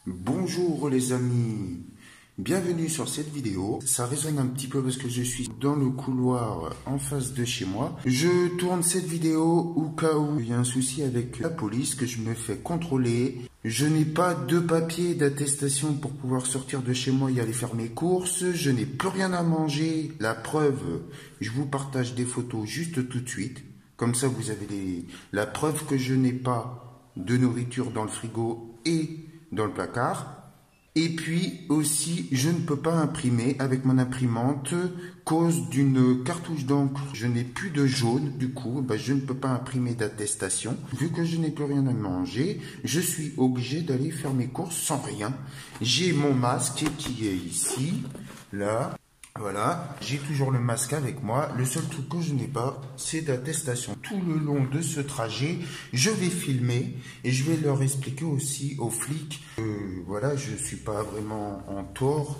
Bonjour les amis, bienvenue sur cette vidéo. Ça résonne un petit peu parce que je suis dans le couloir en face de chez moi. Je tourne cette vidéo au cas où il y a un souci avec la police, que je me fais contrôler. Je n'ai pas de papier d'attestation pour pouvoir sortir de chez moi et aller faire mes courses. Je n'ai plus rien à manger. La preuve, je vous partage des photos juste tout de suite. Comme ça vous avez la preuve que je n'ai pas de nourriture dans le frigo et dans le placard. Et puis aussi, je ne peux pas imprimer avec mon imprimante cause d'une cartouche d'encre. Je n'ai plus de jaune, du coup, je ne peux pas imprimer d'attestation. Vu que je n'ai plus rien à manger, je suis obligé d'aller faire mes courses sans rien. J'ai mon masque qui est ici, là. Voilà, j'ai toujours le masque avec moi. Le seul truc que je n'ai pas, c'est d'attestation. Tout le long de ce trajet, je vais filmer et je vais leur expliquer aussi aux flics voilà, je suis pas vraiment en tort.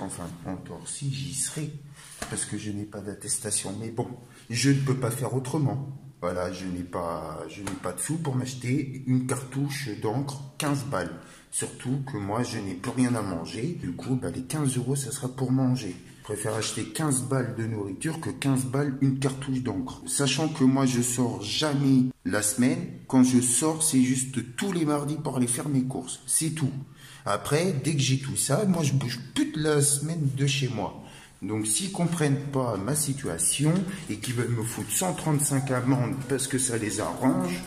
Enfin, en tort, si j'y serai, parce que je n'ai pas d'attestation. Mais bon, je ne peux pas faire autrement. Voilà, je n'ai pas de sous pour m'acheter une cartouche d'encre 15 balles. Surtout que moi, je n'ai plus rien à manger. Du coup, les 15 €, ça sera pour manger. Je préfère acheter 15 balles de nourriture que 15 balles une cartouche d'encre. Sachant que moi, je sors jamais la semaine. Quand je sors, c'est juste tous les mardis pour aller faire mes courses. C'est tout. Après, dès que j'ai tout ça, moi, je bouge plus de la semaine de chez moi. Donc, s'ils comprennent pas ma situation et qu'ils veulent me foutre 135 amendes parce que ça les arrange,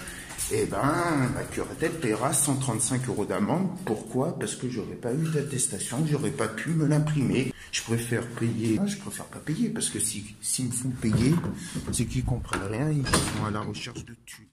eh ben, ma curatelle paiera 135 € d'amende. Pourquoi? Parce que j'aurais pas eu d'attestation, j'aurais pas pu me l'imprimer. Je préfère payer. Je préfère pas payer parce que s'ils me font payer, c'est qu'ils comprennent rien, ils sont à la recherche de thunes.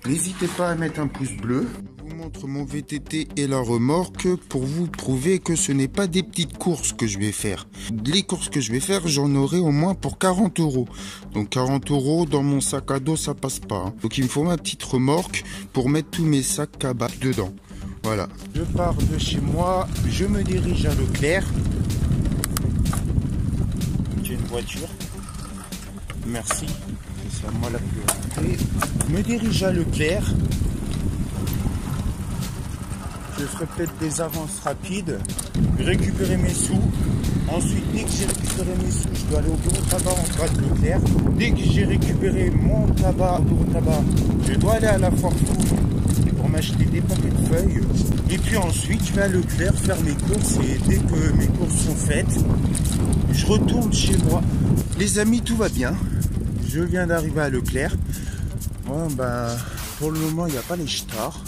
N'hésitez pas à mettre un pouce bleu. Je vous montre mon VTT et la remorque pour vous prouver que ce n'est pas des petites courses que je vais faire. Les courses que je vais faire, j'en aurai au moins pour 40 €. Donc 40 € dans mon sac à dos, ça passe pas. Donc il me faut ma petite remorque pour mettre tous mes sacs à bas dedans. Voilà. Je pars de chez moi, je me dirige à Leclerc. J'ai une voiture. Merci. C'est à moi la priorité. Je me dirige à Leclerc. Je ferai peut-être des avances rapides. Récupérer mes sous. Ensuite, dès que j'ai récupéré mes sous, je dois aller au bureau de tabac en bas de Leclerc. Dès que j'ai récupéré mon tabac au bureau de tabac, je dois aller à la Forfou pour m'acheter des paquets de feuilles. Et puis ensuite, je vais à Leclerc faire mes courses. Et dès que mes courses sont faites, je retourne chez moi. Les amis, tout va bien. Je viens d'arriver à Leclerc. Bon, pour le moment, il n'y a pas les stars.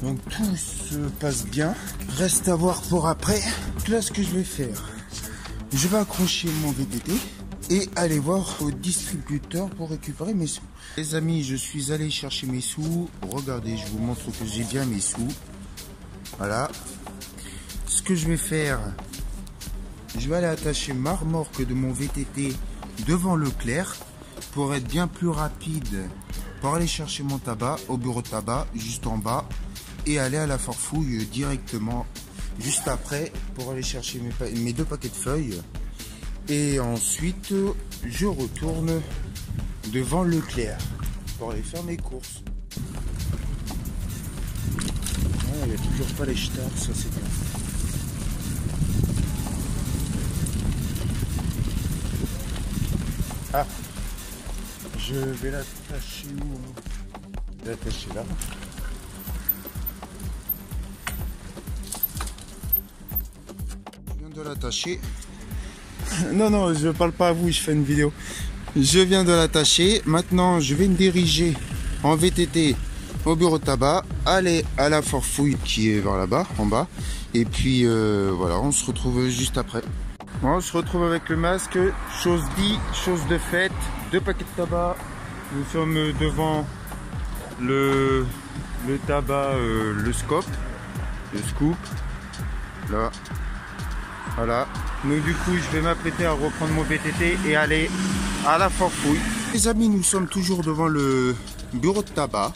Donc tout se passe bien. Reste à voir pour après. Là, ce que je vais faire, je vais accrocher mon VTT et aller voir au distributeur pour récupérer mes sous. Les amis, je suis allé chercher mes sous. Regardez, je vous montre que j'ai bien mes sous. Voilà. Ce que je vais faire, je vais aller attacher ma remorque de mon VTT devant Leclerc pour être bien plus rapide, pour aller chercher mon tabac au bureau de tabac juste en bas et aller à la Forfouille directement juste après pour aller chercher mes 2 paquets de feuilles. Et ensuite, je retourne devant Leclerc pour aller faire mes courses. Il n'y a toujours pas les stars, ça c'est bien. Ah, je vais l'attacher où? L'attacher là. Je viens de l'attacher. Non, je parle pas à vous, je fais une vidéo. Je viens de l'attacher. Maintenant, je vais me diriger en VTT au bureau de tabac, aller à la Forfouille qui est vers là-bas, en bas. Et puis voilà, on se retrouve juste après. On se retrouve avec le masque. Chose dit, chose de faite. 2 paquets de tabac. Nous sommes devant le tabac, le scoop. Là. Voilà. Donc du coup, je vais m'apprêter à reprendre mon VTT et aller à la Forfouille. Les amis, nous sommes toujours devant le bureau de tabac.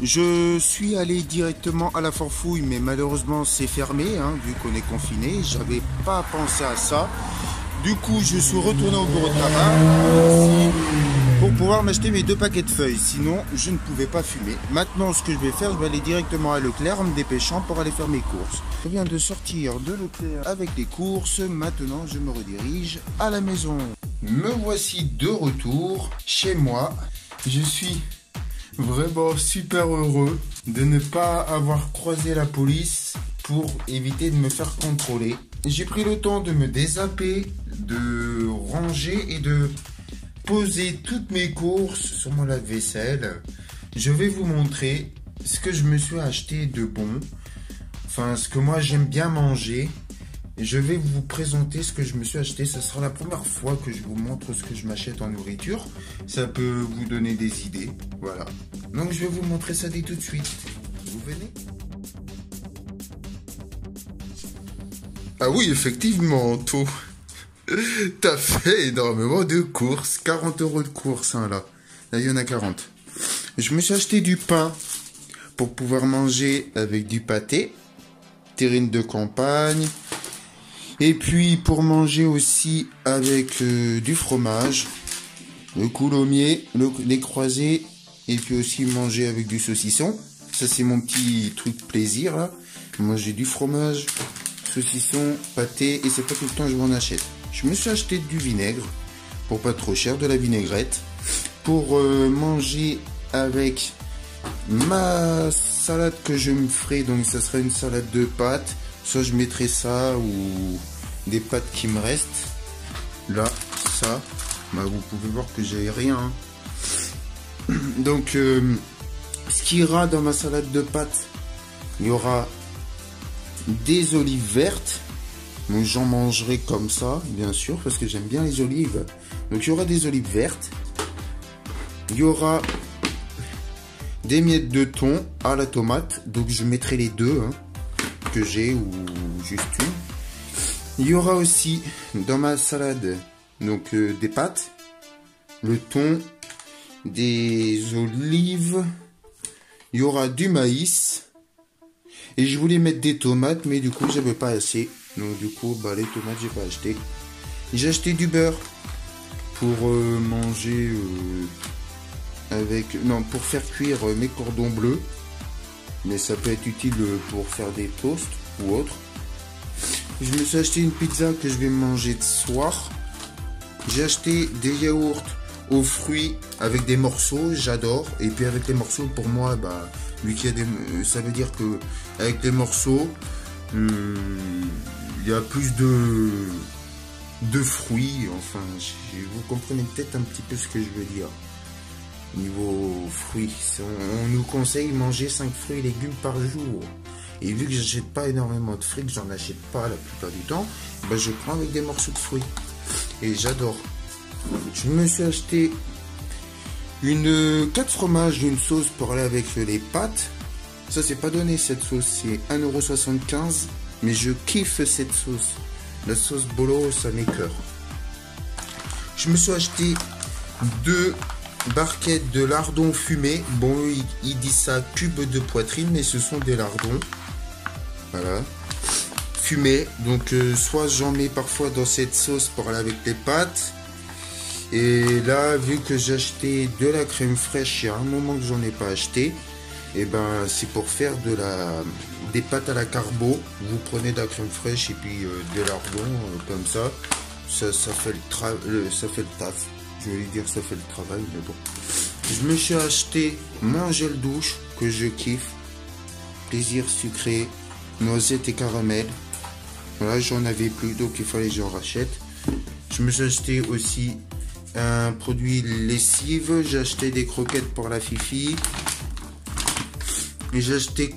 Je suis allé directement à la Forfouille, mais malheureusement c'est fermé, vu qu'on est confiné. J'avais pas pensé à ça. Du coup, je suis retourné au bureau de tabac pour pouvoir m'acheter mes 2 paquets de feuilles. Sinon, je ne pouvais pas fumer. Maintenant, ce que je vais faire, je vais aller directement à Leclerc en me dépêchant pour aller faire mes courses. Je viens de sortir de Leclerc avec les courses. Maintenant, je me redirige à la maison. Me voici de retour chez moi. Je suis vraiment super heureux de ne pas avoir croisé la police pour éviter de me faire contrôler. J'ai pris le temps de me désapper, de ranger et de poser toutes mes courses sur mon lave-vaisselle. Je vais vous montrer ce que je me suis acheté de bon. Enfin, ce que moi j'aime bien manger. Je vais vous présenter ce que je me suis acheté. Ça sera la première fois que je vous montre ce que je m'achète en nourriture. Ça peut vous donner des idées. Voilà. Donc je vais vous montrer ça dès tout de suite. Vous venez? Ah oui, effectivement, tout. T'as fait énormément de courses. 40 € de courses, hein, là. Là, il y en a 40. Je me suis acheté du pain pour pouvoir manger avec du pâté. Terrine de campagne. Et puis pour manger aussi avec du fromage, le coulommiers, les croisés, et puis aussi manger avec du saucisson. Ça c'est mon petit truc plaisir là. Manger du fromage, saucisson, pâté, et c'est pas tout le temps que je m'en achète. Je me suis acheté du vinaigre, pour pas trop cher, de la vinaigrette, pour manger avec ma salade que je me ferai. Donc ça sera une salade de pâtes. Soit je mettrai ça ou des pâtes qui me restent. Là, ça. Bah, vous pouvez voir que j'ai rien. Hein. Donc, ce qui ira dans ma salade de pâtes, il y aura des olives vertes. Donc j'en mangerai comme ça, bien sûr, parce que j'aime bien les olives. Donc il y aura des olives vertes. Il y aura des miettes de thon à la tomate. Donc je mettrai les deux. Hein, que j'ai ou juste une. Il y aura aussi dans ma salade donc des pâtes, le thon, des olives, il y aura du maïs et je voulais mettre des tomates mais du coup j'avais pas assez, donc du coup bah les tomates j'ai pas acheté. J'ai acheté du beurre pour manger avec, non, pour faire cuire mes cordons bleus. Mais ça peut être utile pour faire des toasts ou autre. Je me suis acheté une pizza que je vais manger ce soir. J'ai acheté des yaourts aux fruits avec des morceaux, j'adore. Et puis avec les morceaux, pour moi, bah, vu qu'il y a des, ça veut dire que avec les morceaux, il y a plus de fruits. Enfin, vous comprenez peut-être un petit peu ce que je veux dire. Niveau fruits, on nous conseille de manger 5 fruits et légumes par jour. Et vu que j'achète pas énormément de fruits, que j'en achète pas la plupart du temps, bah je prends avec des morceaux de fruits. Et j'adore. Je me suis acheté 4 fromages d'une sauce pour aller avec les pâtes. Ça c'est pas donné cette sauce, c'est 1,75 €. Mais je kiffe cette sauce. La sauce bolo, ça m'écoeure. Je me suis acheté 2 barquettes de lardons fumés. Bon, il dit ça cube de poitrine, mais ce sont des lardons. Voilà. Fumés. Donc, soit j'en mets parfois dans cette sauce pour aller avec les pâtes. Et là, vu que j'ai acheté de la crème fraîche, il y a un moment que j'en ai pas acheté. Et ben, c'est pour faire des pâtes à la carbo. Vous prenez de la crème fraîche et puis des lardons comme ça. Ça fait le taf. Je vais lui dire ça fait le travail, mais bon. Je me suis acheté mon gel douche que je kiffe. Plaisir sucré, noisettes et caramel. Voilà, j'en avais plus, donc il fallait que j'en rachète. Je me suis acheté aussi un produit lessive. J'ai acheté des croquettes pour la fifi. Et j'ai acheté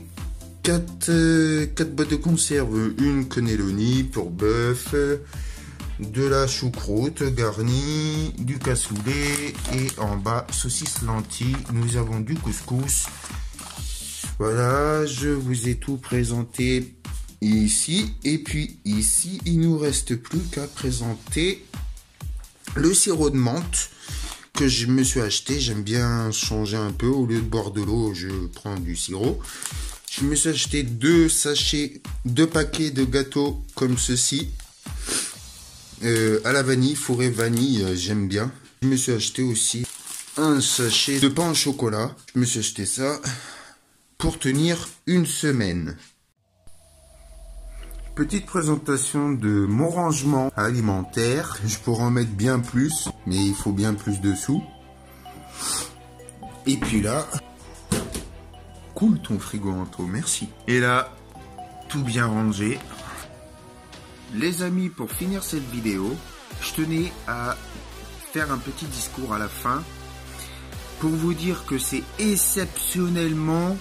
4 boîtes de conserve. Une cannelloni pour bœuf. De la choucroute garnie, du cassoulet et en bas saucisse lentilles. Nous avons du couscous. Voilà, je vous ai tout présenté ici. Et puis ici, il nous reste plus qu'à présenter le sirop de menthe que je me suis acheté. J'aime bien changer un peu. Au lieu de boire de l'eau, je prends du sirop. Je me suis acheté 2 sachets, 2 paquets de gâteaux comme ceci. À la vanille, fourré vanille, j'aime bien. Je me suis acheté aussi un sachet de pain au chocolat. Je me suis acheté ça pour tenir une semaine. Petite présentation de mon rangement alimentaire. Je pourrais en mettre bien plus, mais il faut bien plus de sous. Et puis là, cool ton frigo Anto, merci. Et là, tout bien rangé. Les amis, pour finir cette vidéo, je tenais à faire un petit discours à la fin pour vous dire que c'est exceptionnellement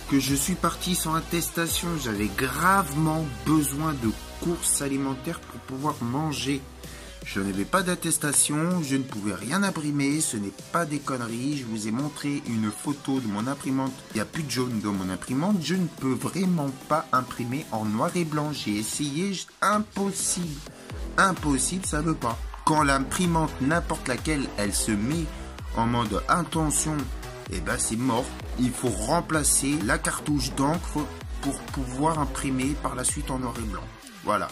que je suis parti sans attestation. J'avais gravement besoin de courses alimentaires pour pouvoir manger. Je n'avais pas d'attestation, je ne pouvais rien imprimer, ce n'est pas des conneries. Je vous ai montré une photo de mon imprimante. Il n'y a plus de jaune dans mon imprimante. Je ne peux vraiment pas imprimer en noir et blanc. J'ai essayé, impossible. Impossible, ça ne veut pas. Quand l'imprimante, n'importe laquelle, elle se met en mode intention, et ben c'est mort. Il faut remplacer la cartouche d'encre pour pouvoir imprimer par la suite en noir et blanc. Voilà.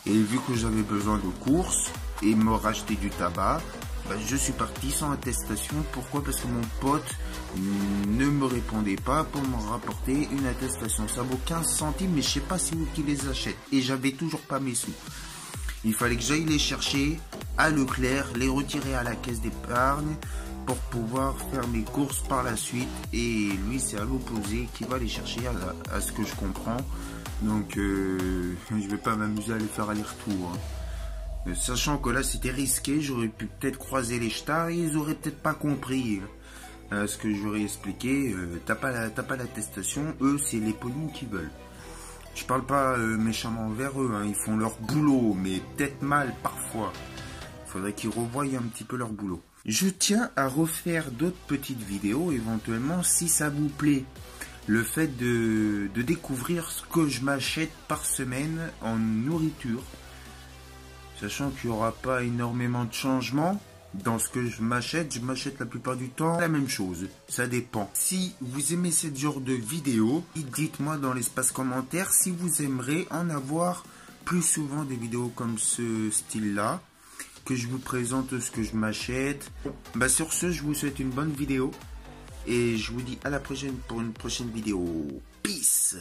Et vu que j'avais besoin de courses et me racheter du tabac, ben je suis parti sans attestation. Pourquoi? Parce que mon pote ne me répondait pas pour me rapporter une attestation. Ça vaut 15 centimes, mais je sais pas c'est où qui les achète. Et j'avais toujours pas mes sous. Il fallait que j'aille les chercher à Leclerc, les retirer à la caisse d'épargne pour pouvoir faire mes courses par la suite. Et lui, c'est à l'opposé qui va les chercher à ce que je comprends. Donc, je vais pas m'amuser à les faire aller-retour. Hein. Sachant que là, c'était risqué, j'aurais pu peut-être croiser les ch'tards et ils auraient peut-être pas compris ce que j'aurais expliqué. T'as pas l'attestation, eux, c'est les pognons qui veulent. Je parle pas méchamment envers eux, hein. Ils font leur boulot, mais peut-être mal parfois. Il faudrait qu'ils revoient un petit peu leur boulot. Je tiens à refaire d'autres petites vidéos, éventuellement, si ça vous plaît. Le fait de découvrir ce que je m'achète par semaine en nourriture. Sachant qu'il n'y aura pas énormément de changements. Dans ce que je m'achète la plupart du temps la même chose. Ça dépend. Si vous aimez ce genre de vidéos, dites-moi dans l'espace commentaire si vous aimeriez en avoir plus souvent des vidéos comme ce style-là. Que je vous présente ce que je m'achète. Bah sur ce, je vous souhaite une bonne vidéo. Et je vous dis à la prochaine pour une prochaine vidéo. Peace!